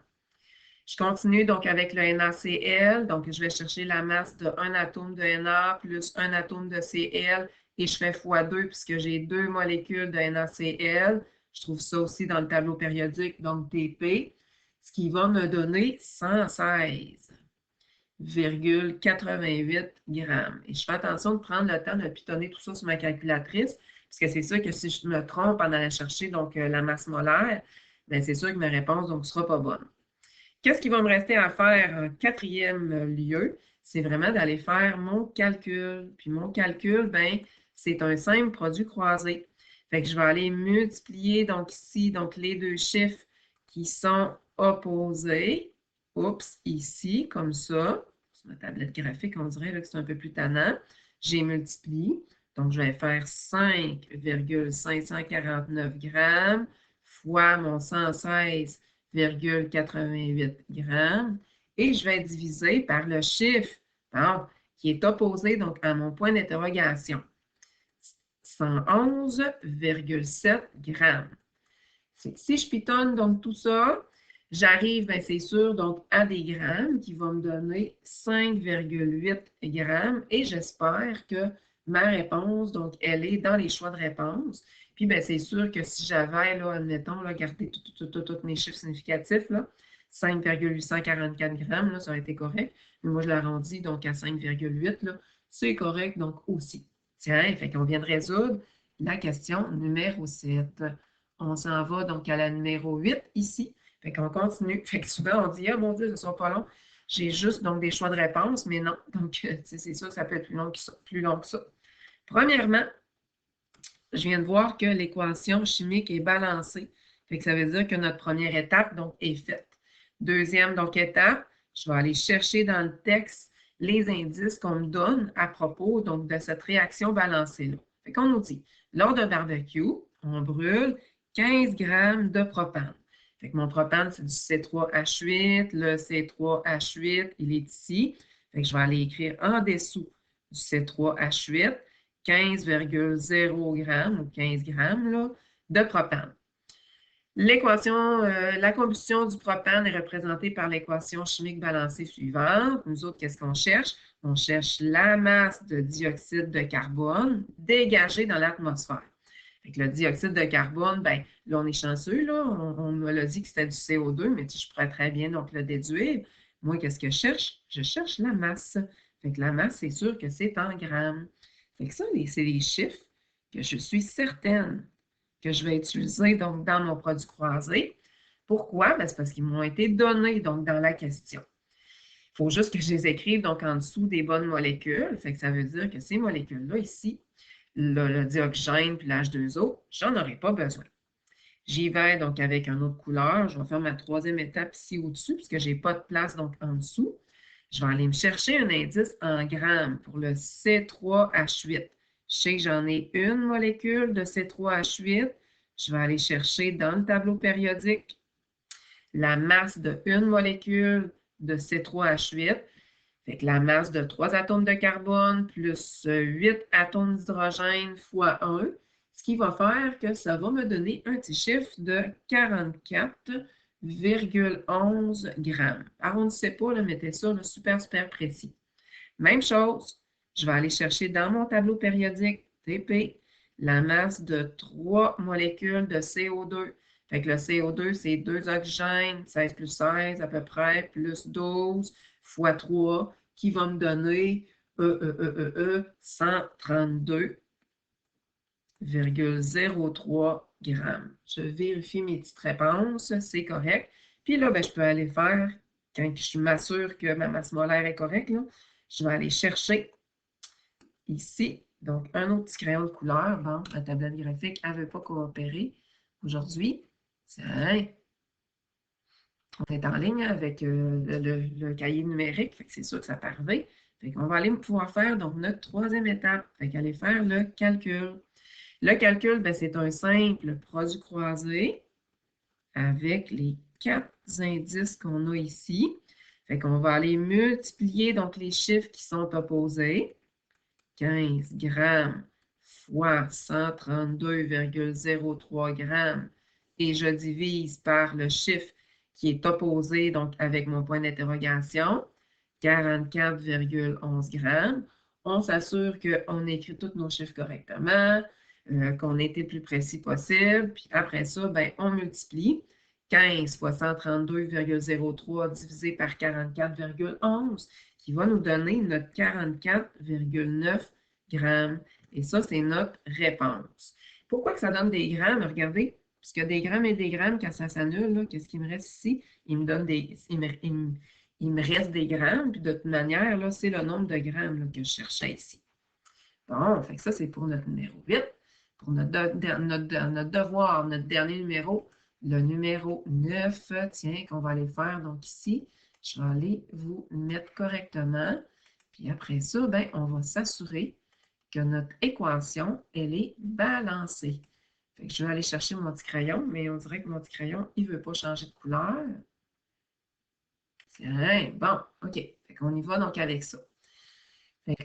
Je continue donc avec le NaCl, donc je vais chercher la masse de 1 atome de Na plus 1 atome de Cl et je fais x2 puisque j'ai 2 molécules de NaCl. Je trouve ça aussi dans le tableau périodique, donc Tp, ce qui va me donner 116,88 grammes. Et je fais attention de prendre le temps de pitonner tout ça sur ma calculatrice, parce que c'est sûr que si je me trompe en allant chercher donc, la masse molaire, bien, c'est sûr que ma réponse ne sera pas bonne. Qu'est-ce qui va me rester à faire en quatrième lieu? C'est vraiment d'aller faire mon calcul. Puis mon calcul, ben, c'est un simple produit croisé. Fait que je vais aller multiplier donc ici donc les 2 chiffres qui sont opposés. Oups, ici, comme ça. Sur ma tablette graphique, on dirait là, que c'est un peu plus tannant. J'ai multiplié. Donc, je vais faire 5,549 grammes fois mon 116,88 grammes et je vais diviser par le chiffre qui est opposé donc, à mon point d'interrogation. 111,7 grammes. Si je pitonne donc tout ça, j'arrive, bien, c'est sûr, donc à des grammes qui vont me donner 5,8 grammes et j'espère que ma réponse, donc, elle est dans les choix de réponse. Puis, bien, c'est sûr que si j'avais, là, admettons, là, gardé tous mes chiffres significatifs, là, 5,844 grammes, là, ça aurait été correct. Mais moi, je l'arrondis donc à 5,8, là, c'est correct donc aussi. Tiens, fait qu'on vient de résoudre la question numéro 7. On s'en va donc à la numéro 8 ici. Fait qu'on continue. Fait que souvent, on dit, ah mon Dieu, ce ne sera pas long. J'ai juste donc des choix de réponse, mais non. Donc, c'est sûr que ça peut être plus long que ça. Premièrement, je viens de voir que l'équation chimique est balancée. Fait que ça veut dire que notre première étape donc, est faite. Deuxième donc, étape, je vais aller chercher dans le texte les indices qu'on me donne à propos donc, de cette réaction balancée-là. Fait qu'on nous dit, lors d'un barbecue, on brûle 15 grammes de propane. Fait que mon propane, c'est du C3H8. Le C3H8, il est ici. Fait que je vais aller écrire en dessous du C3H8. 15,0 grammes ou 15 grammes là, de propane. La combustion du propane est représentée par l'équation chimique balancée suivante. Nous autres, qu'est-ce qu'on cherche? On cherche la masse de dioxyde de carbone dégagée dans l'atmosphère. Le dioxyde de carbone, bien, là, on est chanceux, là. On me l'a dit que c'était du CO2, mais je pourrais très bien donc le déduire. Moi, qu'est-ce que je cherche? Je cherche la masse. Fait que la masse, c'est sûr que c'est en grammes. Fait que ça, c'est les chiffres que je suis certaine que je vais utiliser donc, dans mon produit croisé. Pourquoi? C'est parce qu'ils m'ont été donnés donc, dans la question. Il faut juste que je les écrive donc, en dessous des bonnes molécules. Fait que ça veut dire que ces molécules-là ici, le dioxygène puis l'H2O, j'en aurai pas besoin. J'y vais donc avec une autre couleur. Je vais faire ma troisième étape ici au-dessus puisque je n'ai pas de place donc en dessous. Je vais aller me chercher un indice en grammes pour le C3H8. Je sais que j'en ai une molécule de C3H8. Je vais aller chercher dans le tableau périodique la masse de une molécule de C3H8. Fait que la masse de 3 atomes de carbone plus 8 atomes d'hydrogène fois 1, ce qui va faire que ça va me donner un petit chiffre de 44,11 grammes. Arrondissez pas, là, mettez ça là, super, super précis. Même chose, je vais aller chercher dans mon tableau périodique TP la masse de 3 molécules de CO2. Fait que le CO2, c'est 2 oxygènes, 16 plus 16 à peu près, plus 12 fois 3, qui va me donner 132,03 grammes. Je vérifie mes petites réponses, c'est correct. Puis là, je peux aller faire, quand je m'assure que ma masse molaire est correcte, là, je vais aller chercher ici, donc un autre petit crayon de couleur. Bon, la tablette graphique, elle ne veut pas coopérer aujourd'hui. Tiens, on est en ligne avec le cahier numérique, c'est sûr que ça peut arriver. On va aller pouvoir faire donc notre troisième étape, aller faire le calcul. Le calcul, c'est un simple produit croisé avec les 4 indices qu'on a ici. On va aller multiplier donc les chiffres qui sont opposés. 15 grammes fois 132,03 grammes et je divise par le chiffre qui est opposé, donc avec mon point d'interrogation, 44,11 grammes. On s'assure qu'on écrit tous nos chiffres correctement, qu'on ait été le plus précis possible. Puis après ça, on multiplie 15 fois 132,03 divisé par 44,11 qui va nous donner notre 44,9 grammes. Et ça, c'est notre réponse. Pourquoi que ça donne des grammes? Regardez, puisque des grammes et des grammes, quand ça s'annule, qu'est-ce qui me reste ici? Il me reste des grammes, puis de toute manière, c'est le nombre de grammes là, que je cherchais ici. Bon, fait que ça, c'est pour notre numéro 8. Pour notre devoir, notre dernier numéro, le numéro 9, tiens, qu'on va aller faire donc ici. Je vais aller vous mettre correctement. Puis après ça, on va s'assurer que notre équation, elle est balancée. Fait que je vais aller chercher mon petit crayon, mais on dirait que mon petit crayon, il ne veut pas changer de couleur. Tiens, bon, OK. Fait qu'on y va donc avec ça.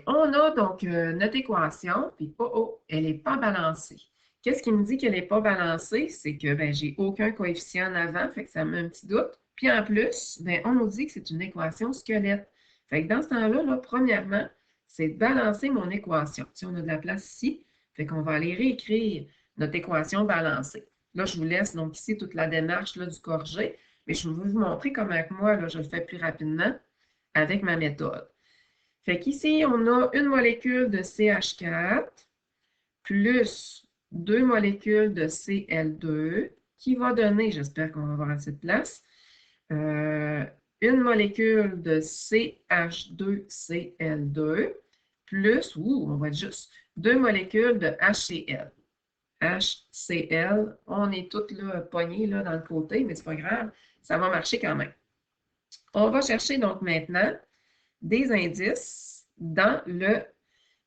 On a donc notre équation, puis elle n'est pas balancée. Qu'est-ce qui me dit qu'elle n'est pas balancée? C'est que j'ai aucun coefficient en avant, fait que ça me met un petit doute. Puis en plus, on nous dit que c'est une équation squelette. Fait que dans ce temps-là, premièrement, c'est de balancer mon équation. Si on a de la place ici, fait qu'on va aller réécrire notre équation balancée. Là, je vous laisse donc ici toute la démarche là, du corrigé, mais je vais vous montrer comment moi, là, je le fais plus rapidement avec ma méthode. Fait qu'ici, on a une molécule de CH4 plus 2 molécules de Cl2 qui va donner, j'espère qu'on va avoir assez de place, une molécule de CH2Cl2 plus, on va être juste, 2 molécules de HCl. HCl, on est toutes là poignées là, dans le côté, mais c'est pas grave, ça va marcher quand même. On va chercher donc maintenant des indices dans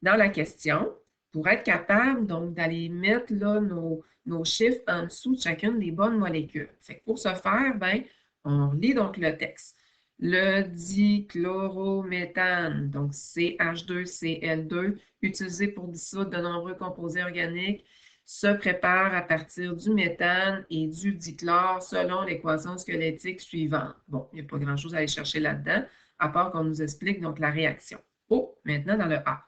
la question pour être capable donc d'aller mettre là, nos chiffres en dessous de chacune des bonnes molécules. Fait que pour ce faire, ben, on lit donc le texte. Le dichlorométhane, donc CH2Cl2, utilisé pour dissoudre de nombreux composés organiques, se prépare à partir du méthane et du dichlore selon l'équation squelettique suivante. Bon, il n'y a pas grand-chose à aller chercher là-dedans, à part qu'on nous explique donc la réaction. Oh, maintenant dans le A.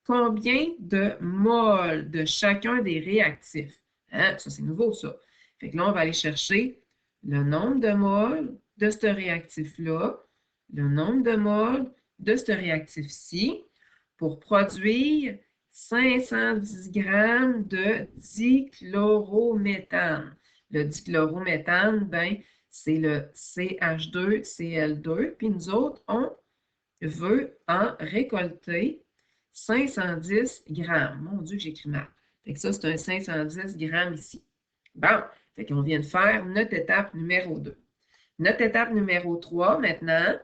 Combien de moles de chacun des réactifs? Hein? Ça, c'est nouveau, ça. Fait que là, on va aller chercher le nombre de moles de ce réactif-là, le nombre de moles de ce réactif-ci, pour produire 510 grammes de dichlorométhane. Le dichlorométhane, ben, c'est le CH2Cl2, puis nous autres, on veut en récolter 510 grammes. Mon Dieu, j'écris mal. Fait que ça, c'est un 510 grammes ici. Bon, fait qu'on vient de faire notre étape numéro 2. Notre étape numéro 3, maintenant,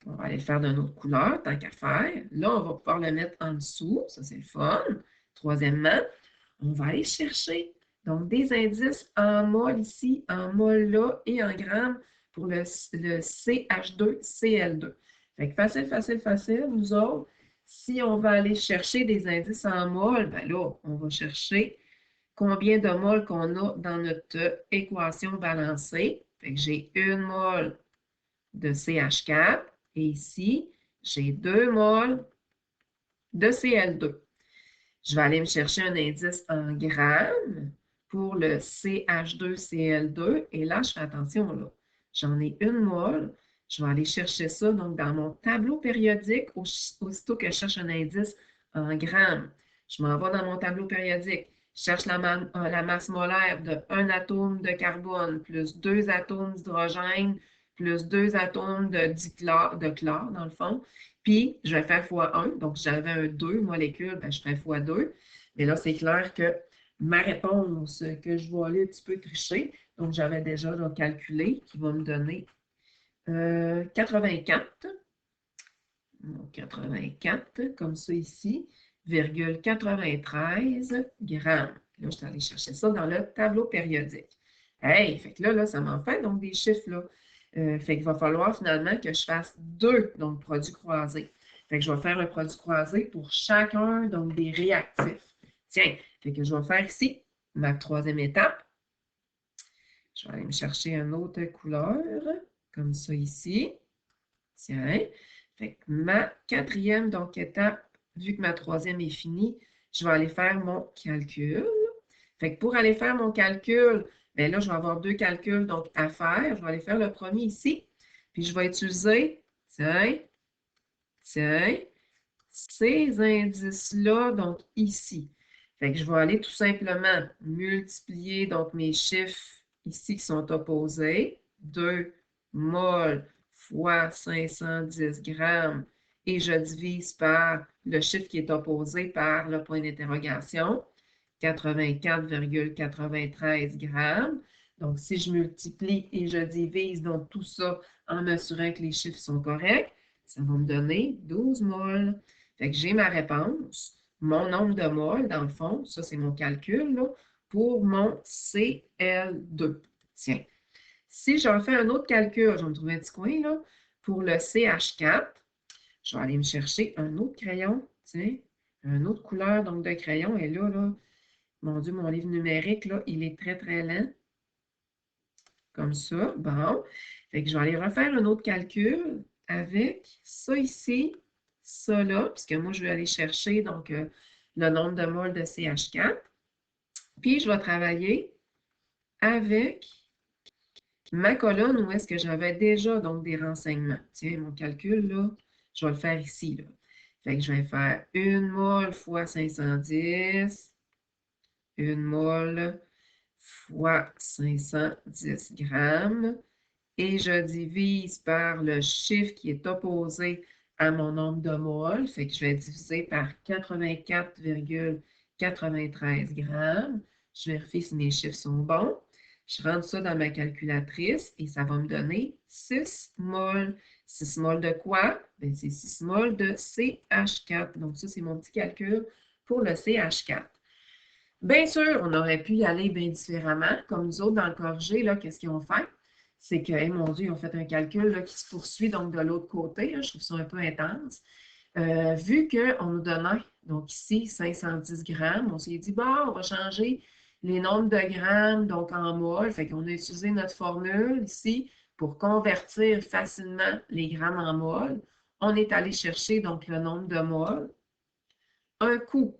on va aller le faire d'une autre couleur, tant qu'à faire. Là, on va pouvoir le mettre en dessous. Ça, c'est le fun. Troisièmement, on va aller chercher donc des indices en mol ici, en mol là et en grammes pour le CH2Cl2. Fait que facile, facile, facile. Nous autres, si on va aller chercher des indices en mol, ben là, on va chercher combien de moles qu'on a dans notre équation balancée. Fait que j'ai une mole de CH4 et ici, j'ai 2 moles de Cl2. Je vais aller me chercher un indice en grammes pour le CH2Cl2 et là, je fais attention là. J'en ai une mole. Je vais aller chercher ça donc dans mon tableau périodique aussitôt que je cherche un indice en grammes. Je m'en vais dans mon tableau périodique. Je cherche la masse molaire de 1 atome de carbone plus 2 atomes d'hydrogène plus 2 atomes de chlore, dans le fond. Puis, je vais faire x1. Donc, j'avais un 2 molécules, ben, je ferai x2. Mais là, c'est clair que ma réponse que je vais aller un petit peu tricher, donc j'avais déjà là, calculé, qui va me donner 84. Donc, 84, comme ça ici, virgule 93 grammes. Là, je suis allée chercher ça dans le tableau périodique. Hey, fait que là, ça m'en fait donc des chiffres, là. Fait qu'il va falloir finalement que je fasse 2 donc, produits croisés. Fait que je vais faire un produit croisé pour chacun donc, des réactifs. Tiens, fait que je vais faire ici ma troisième étape. Je vais aller me chercher une autre couleur, comme ça ici. Tiens, fait que ma quatrième donc, étape, vu que ma troisième est finie, je vais aller faire mon calcul. Fait que pour aller faire mon calcul, bien là, je vais avoir 2 calculs donc, à faire. Je vais aller faire le premier ici. Puis je vais utiliser, tiens, ces indices-là, donc ici. Fait que je vais aller tout simplement multiplier donc mes chiffres ici qui sont opposés. 2 mol fois 510 grammes. Et je divise par le chiffre qui est opposé par le point d'interrogation. 84,93 grammes. Donc, si je multiplie et je divise donc tout ça en m'assurant que les chiffres sont corrects, ça va me donner 12 moles. Fait que j'ai ma réponse, mon nombre de moles, dans le fond, ça c'est mon calcul, là, pour mon Cl2. Tiens, si j'en fais un autre calcul, je vais me trouver un petit coin, là, pour le CH4, je vais aller me chercher un autre crayon, tiens, une autre couleur donc de crayon, et là, mon Dieu, mon livre numérique, là, il est très, très lent. Comme ça. Bon. Fait que je vais aller refaire un autre calcul avec ça ici, ça là, puisque moi, je vais aller chercher donc le nombre de moles de CH4. Puis, je vais travailler avec ma colonne où est-ce que j'avais déjà donc des renseignements. Tiens, mon calcul, là, je vais le faire ici, là. Fait que je vais faire 1 mol fois 510, 1 mol fois 510 grammes et je divise par le chiffre qui est opposé à mon nombre de moles. Fait que je vais diviser par 84,93 grammes. Je vérifie si mes chiffres sont bons. Je rentre ça dans ma calculatrice et ça va me donner 6 moles. 6 moles de quoi? Bien, c'est 6 moles de CH4. Donc, ça, c'est mon petit calcul pour le CH4. Bien sûr, on aurait pu y aller bien différemment. Comme nous autres, dans le corrigé, là, qu'est-ce qu'ils ont fait? C'est que, mon Dieu, ils ont fait un calcul là, qui se poursuit donc de l'autre côté. Là, je trouve ça un peu intense. Vu qu'on nous donnait, donc ici, 510 grammes, on s'est dit, bon, on va changer les nombres de grammes, donc en moles. Fait qu'on a utilisé notre formule ici pour convertir facilement les grammes en moles. On est allé chercher donc le nombre de moles. Un coup,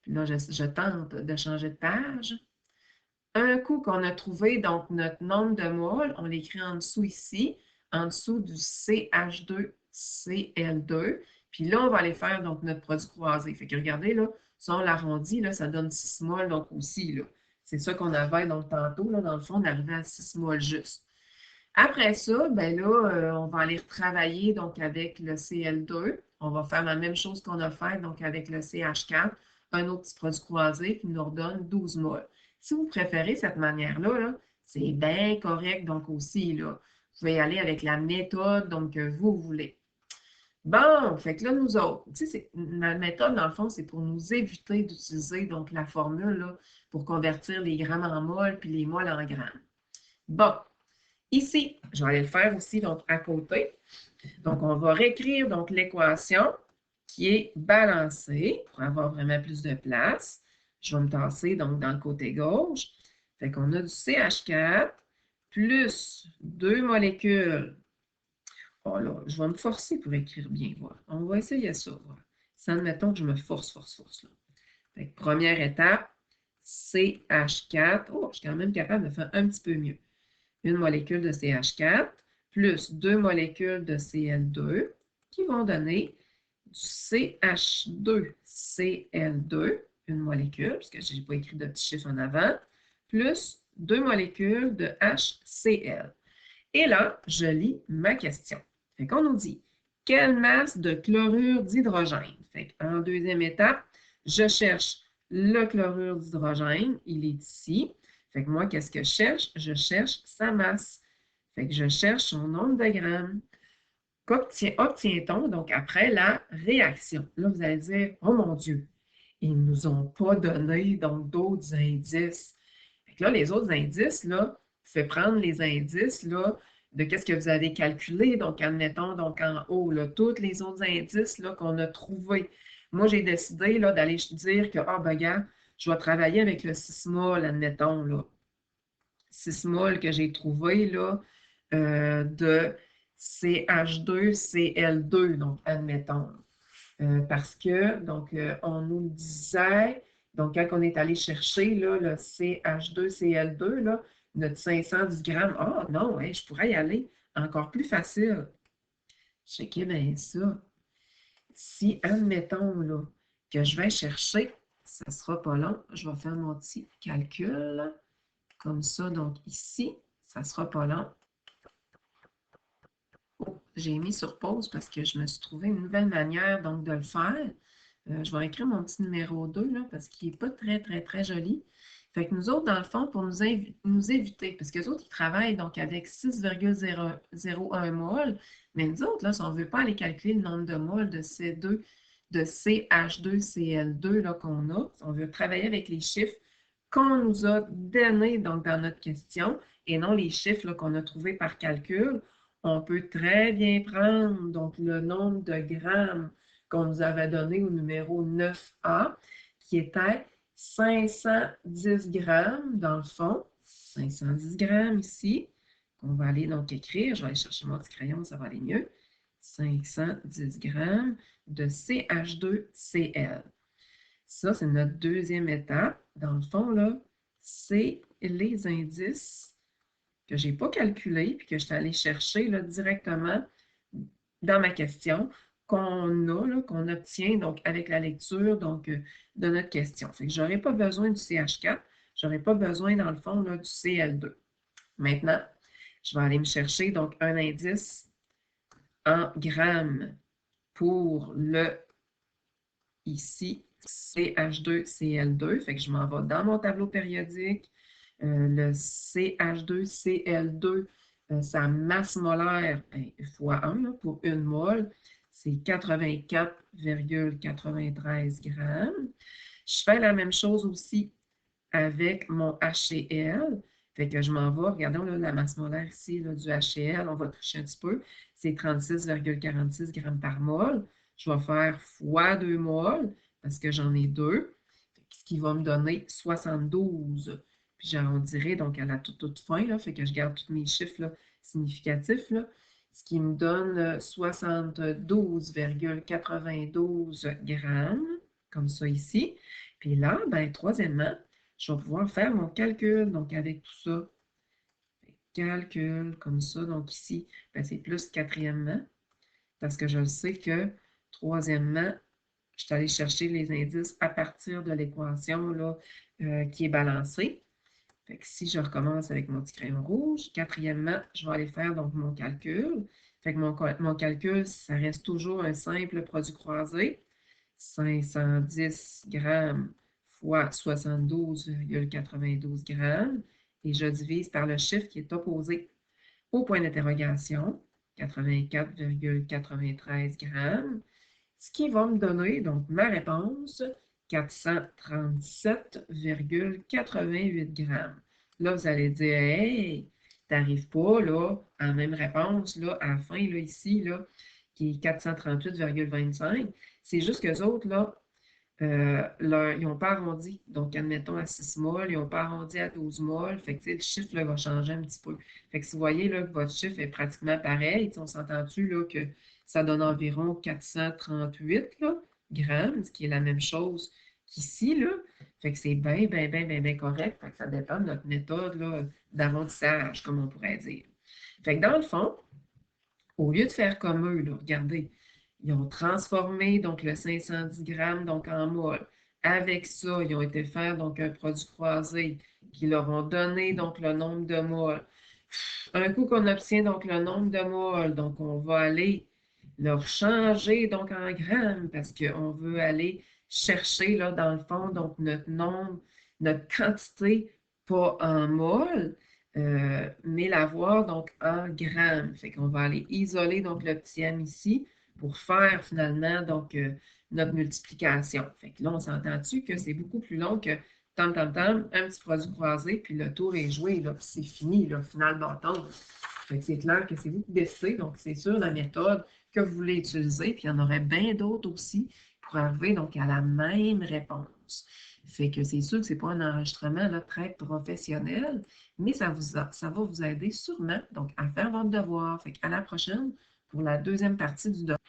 puis là, je tente de changer de page. Un coup qu'on a trouvé donc notre nombre de moles, on l'écrit en dessous ici, en dessous du CH2Cl2. Puis là, on va aller faire donc notre produit croisé. Fait que regardez, là, si on l'arrondit, là, ça donne 6 moles, donc aussi, là. C'est ça qu'on avait donc tantôt, là, dans le fond, on arrivait à 6 moles juste. Après ça, ben là, on va aller retravailler donc avec le Cl2. On va faire la même chose qu'on a fait donc avec le CH4, un autre petit produit croisé qui nous redonne 12 moles. Si vous préférez cette manière-là, -là, c'est bien correct donc aussi, là. Vous pouvez y aller avec la méthode donc, que vous voulez. Bon, fait que là, nous autres, tu sais, ma méthode, dans le fond, c'est pour nous éviter d'utiliser donc la formule là, pour convertir les grammes en moles puis les moles en grammes. Bon, ici, je vais aller le faire aussi donc à côté. Donc, on va réécrire donc l'équation qui est balancée pour avoir vraiment plus de place. Je vais me tasser donc dans le côté gauche. Fait qu'on a du CH4 plus 2 molécules. Oh là, je vais me forcer pour écrire bien. Voilà. On va essayer ça. Voilà. Ça, admettons que je me force. Là. Fait que première étape, CH4. Oh, je suis quand même capable de faire un petit peu mieux. Une molécule de CH4 plus 2 molécules de Cl2 qui vont donner du CH2Cl2, une molécule, parce que je n'ai pas écrit de petit chiffre en avant, plus 2 molécules de HCl. Et là, je lis ma question. Fait qu'on nous dit, quelle masse de chlorure d'hydrogène? Fait en deuxième étape, je cherche le chlorure d'hydrogène, il est ici. Fait que moi, qu'est-ce que je cherche? Je cherche sa masse. Fait que je cherche son nombre de grammes. Qu'obtient-on donc après la réaction? Là, vous allez dire, oh mon Dieu, ils ne nous ont pas donné donc d'autres indices. Fait que là, les autres indices, là, vous pouvez prendre les indices là, de qu'est-ce que vous avez calculé. Donc, admettons, donc en haut, là, tous les autres indices qu'on a trouvés. Moi, j'ai décidé d'aller dire que, ah, ben, gars, je vais travailler avec le 6-mol, admettons, là. 6-mol que j'ai trouvé, là, de CH2Cl2, donc, admettons. Parce que, donc, on nous le disait, donc, quand on est allé chercher là, le CH2Cl2, là, notre 510 grammes, ah non, hein, je pourrais y aller encore plus facile. Checkez bien ça. Si, admettons, là, que je vais chercher, ça ne sera pas long, je vais faire mon petit calcul, comme ça, donc ici, ça ne sera pas long. Oh, j'ai mis sur pause parce que je me suis trouvé une nouvelle manière donc, de le faire. Je vais écrire mon petit numéro 2 là, parce qu'il n'est pas très, très, très joli. Fait que nous autres, dans le fond, pour nous éviter, parce que les autres, ils travaillent donc avec 6,001 mol, mais nous autres, là, si on ne veut pas aller calculer le nombre de moles de C2, de CH2Cl2 qu'on a, si on veut travailler avec les chiffres qu'on nous a donnés donc, dans notre question, et non les chiffres qu'on a trouvés par calcul, on peut très bien prendre donc, le nombre de grammes qu'on nous avait donné au numéro 9A, qui était 510 grammes dans le fond. 510 grammes ici, qu'on va aller donc écrire. Je vais aller chercher mon petit crayon, ça va aller mieux. 510 grammes de CH2Cl. Ça, c'est notre deuxième étape. Dans le fond, là, c'est les indices que je n'ai pas calculés puis que je suis allée chercher là, directement dans ma question qu'on a, qu'on obtient donc, avec la lecture donc, de notre question. Fait que je n'aurai pas besoin du CH4, je n'aurai pas besoin, dans le fond, là, du Cl2. Maintenant, je vais aller me chercher donc un indice en grammes pour le, ici, CH2Cl2. Fait que je m'en vais dans mon tableau périodique. Le CH2Cl2, sa masse molaire, fois 1 là, pour une mole, c'est 84,93 grammes. Je fais la même chose aussi avec mon HCl. Fait que je m'en vais, regardons là, la masse molaire ici là, du HCl, on va tricher un petit peu, c'est 36,46 grammes par mol. Je vais faire fois 2 moles, parce que j'en ai 2, ce qui va me donner 72. Puis j'arrondirai donc à la toute fin, là, fait que je garde tous mes chiffres là, significatifs, là, ce qui me donne 72,92 grammes, comme ça ici. Puis là, ben, troisièmement, je vais pouvoir faire mon calcul, donc avec tout ça. Calcul, comme ça, donc ici, ben, c'est plus quatrièmement, parce que je sais que troisièmement, je suis allée chercher les indices à partir de l'équation là, qui est balancée. Fait que si je recommence avec mon petit crayon rouge, quatrièmement, je vais aller faire donc mon calcul. Fait que mon calcul, ça reste toujours un simple produit croisé. 510 grammes fois 72,92 grammes. Et je divise par le chiffre qui est opposé au point d'interrogation, 84,93 grammes. Ce qui va me donner, donc, ma réponse, 437,88 grammes. Là, vous allez dire, hey, t'arrives pas, là, à la même réponse, là, à la fin, là, ici, là, qui est 438,25. C'est juste qu'eux autres, là, ils n'ont pas arrondi. Donc, admettons à 6 moles, ils n'ont pas arrondi à 12 moles. Fait que, le chiffre là, va changer un petit peu. Fait que si vous voyez là, que votre chiffre est pratiquement pareil, on s'entend-tu que ça donne environ 438 là, grammes, ce qui est la même chose qu'ici. Là. Fait que c'est bien, bien, bien, bien, bien correct. Fait que ça dépend de notre méthode d'arrondissage, comme on pourrait dire. Fait que dans le fond, au lieu de faire comme eux, là, regardez, ils ont transformé donc le 510 grammes donc, en mol. Avec ça, ils ont été faire donc un produit croisé qui leur ont donné donc le nombre de moles. Un coup qu'on obtient donc le nombre de moles, donc on va aller leur changer donc en grammes parce qu'on veut aller chercher là dans le fond donc notre nombre, notre quantité, pas en moles, mais l'avoir donc en grammes. Fait qu'on va aller isoler donc le petit m ici pour faire finalement donc notre multiplication. Fait que là, on s'entend-tu que c'est beaucoup plus long que tam, tam, tam, un petit produit croisé, puis le tour est joué, là, puis c'est fini, le final bâton. Fait que c'est clair que c'est vous qui décidez, donc c'est sûr la méthode que vous voulez utiliser, puis il y en aurait bien d'autres aussi pour arriver donc à la même réponse. Fait que c'est sûr que ce n'est pas un enregistrement là, très professionnel, mais ça va vous aider sûrement donc, à faire votre devoir. Fait qu'à la prochaine pour la deuxième partie du devoir.